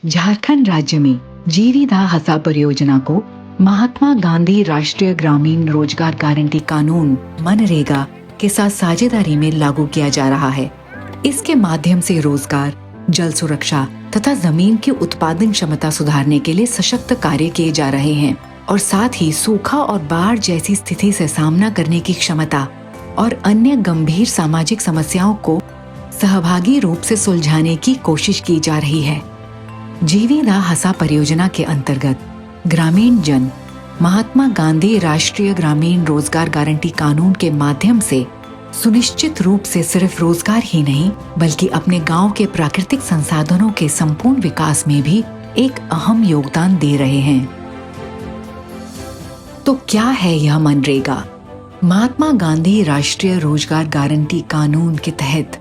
झारखंड राज्य में जीवीदा हसा परियोजना को महात्मा गांधी राष्ट्रीय ग्रामीण रोजगार गारंटी कानून मनरेगा के साथ साझेदारी में लागू किया जा रहा है। इसके माध्यम से रोजगार, जल सुरक्षा तथा जमीन की उत्पादन क्षमता सुधारने के लिए सशक्त कार्य किए जा रहे हैं और साथ ही सूखा और बाढ़ जैसी स्थिति से सामना करने की क्षमता और अन्य गंभीर सामाजिक समस्याओं को सहभागी रूप से सुलझाने की कोशिश की जा रही है। जीवीदा हसा परियोजना के अंतर्गत ग्रामीण जन महात्मा गांधी राष्ट्रीय ग्रामीण रोजगार गारंटी कानून के माध्यम से सुनिश्चित रूप से सिर्फ रोजगार ही नहीं बल्कि अपने गांव के प्राकृतिक संसाधनों के संपूर्ण विकास में भी एक अहम योगदान दे रहे हैं। तो क्या है यह मनरेगा? महात्मा गांधी राष्ट्रीय रोजगार गारंटी कानून के तहत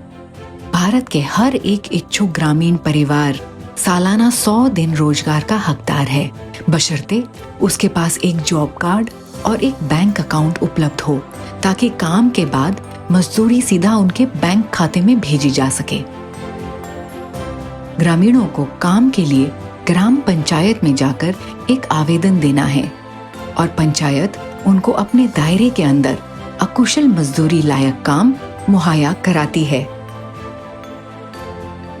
भारत के हर एक इच्छुक ग्रामीण परिवार सालाना 100 दिन रोजगार का हकदार है, बशर्ते उसके पास एक जॉब कार्ड और एक बैंक अकाउंट उपलब्ध हो ताकि काम के बाद मजदूरी सीधा उनके बैंक खाते में भेजी जा सके। ग्रामीणों को काम के लिए ग्राम पंचायत में जाकर एक आवेदन देना है और पंचायत उनको अपने दायरे के अंदर अकुशल मजदूरी लायक काम मुहैया कराती है।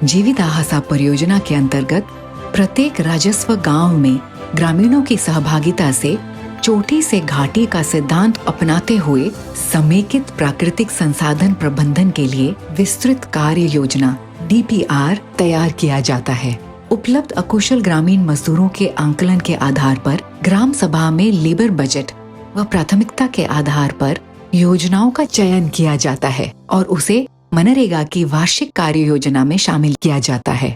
जीवीदा हसा परियोजना के अंतर्गत प्रत्येक राजस्व गांव में ग्रामीणों की सहभागिता से चोटी से घाटी का सिद्धांत अपनाते हुए समेकित प्राकृतिक संसाधन प्रबंधन के लिए विस्तृत कार्य योजना DPR तैयार किया जाता है। उपलब्ध अकुशल ग्रामीण मजदूरों के आंकलन के आधार पर ग्राम सभा में लेबर बजट व प्राथमिकता के आधार पर योजनाओं का चयन किया जाता है और उसे मनरेगा की वार्षिक कार्य योजना में शामिल किया जाता है।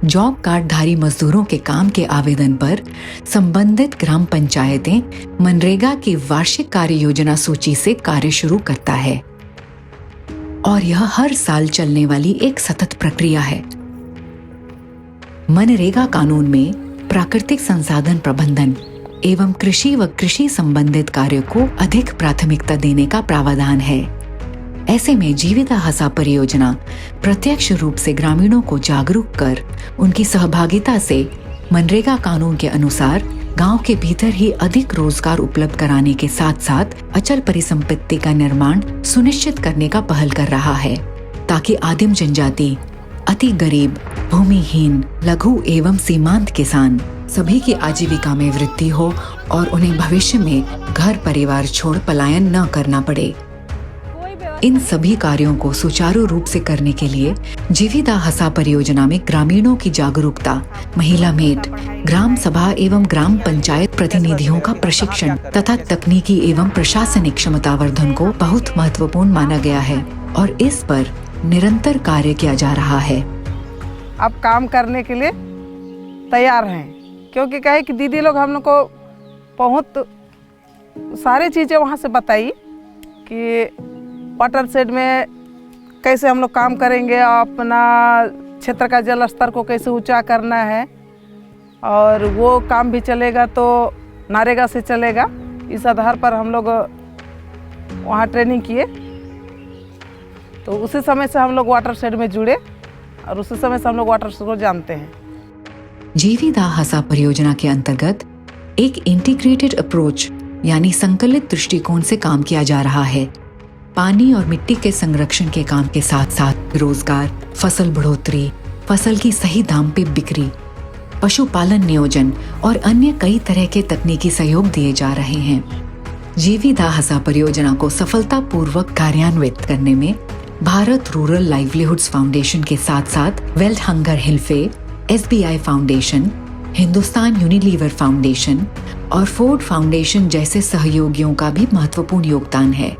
जॉब कार्डधारी मजदूरों के काम के आवेदन पर संबंधित ग्राम पंचायतें मनरेगा की वार्षिक कार्य योजना सूची से कार्य शुरू करता है और यह हर साल चलने वाली एक सतत प्रक्रिया है। मनरेगा कानून में प्राकृतिक संसाधन प्रबंधन एवं कृषि व कृषि संबंधित कार्य को अधिक प्राथमिकता देने का प्रावधान है। ऐसे में जीवीदा हसा परियोजना प्रत्यक्ष रूप से ग्रामीणों को जागरूक कर उनकी सहभागिता से मनरेगा कानून के अनुसार गांव के भीतर ही अधिक रोजगार उपलब्ध कराने के साथ साथ अचल परिसंपत्ति का निर्माण सुनिश्चित करने का पहल कर रहा है ताकि आदिम जनजाति, अति गरीब, भूमिहीन, लघु एवं सीमांत किसान सभी की आजीविका में वृद्धि हो और उन्हें भविष्य में घर परिवार छोड़ पलायन न करना पड़े। इन सभी कार्यों को सुचारू रूप से करने के लिए जीवीदा हसा परियोजना में ग्रामीणों की जागरूकता, महिला मेट, ग्राम सभा एवं ग्राम पंचायत प्रतिनिधियों का प्रशिक्षण तथा तकनीकी एवं प्रशासनिक क्षमतावर्धन को बहुत महत्वपूर्ण माना गया है और इस पर निरंतर कार्य किया जा रहा है। अब काम करने के लिए तैयार हैं क्योंकि कहे कि दीदी लोग हम लोग को बहुत सारी चीज़ें वहाँ से बताई कि वाटर शेड में कैसे हम लोग काम करेंगे, अपना क्षेत्र का जल स्तर को कैसे ऊंचा करना है और वो काम भी चलेगा तो नरेगा से चलेगा। इस आधार पर हम लोग वहाँ ट्रेनिंग किए तो उसी समय से हम लोग वाटर शेड में जुड़े और उसी समय से हम लोग वाटर शेड को जानते हैं। जीवीदा हसा परियोजना के अंतर्गत एक इंटीग्रेटेड अप्रोच यानी संकलित दृष्टिकोण से काम किया जा रहा है। पानी और मिट्टी के संरक्षण के काम के साथ साथ रोजगार, फसल बढ़ोतरी, फसल की सही दाम पे बिक्री, पशुपालन नियोजन और अन्य कई तरह के तकनीकी सहयोग दिए जा रहे हैं। जीवीदा हसा परियोजना को सफलतापूर्वक कार्यान्वित करने में भारत रूरल लाइवलीहुड्स फाउंडेशन के साथ साथ Welthungerhilfe, SBI foundation, Hindustan Unilever foundation और फोर्ड फाउंडेशन जैसे सहयोगियों का भी महत्वपूर्ण योगदान है।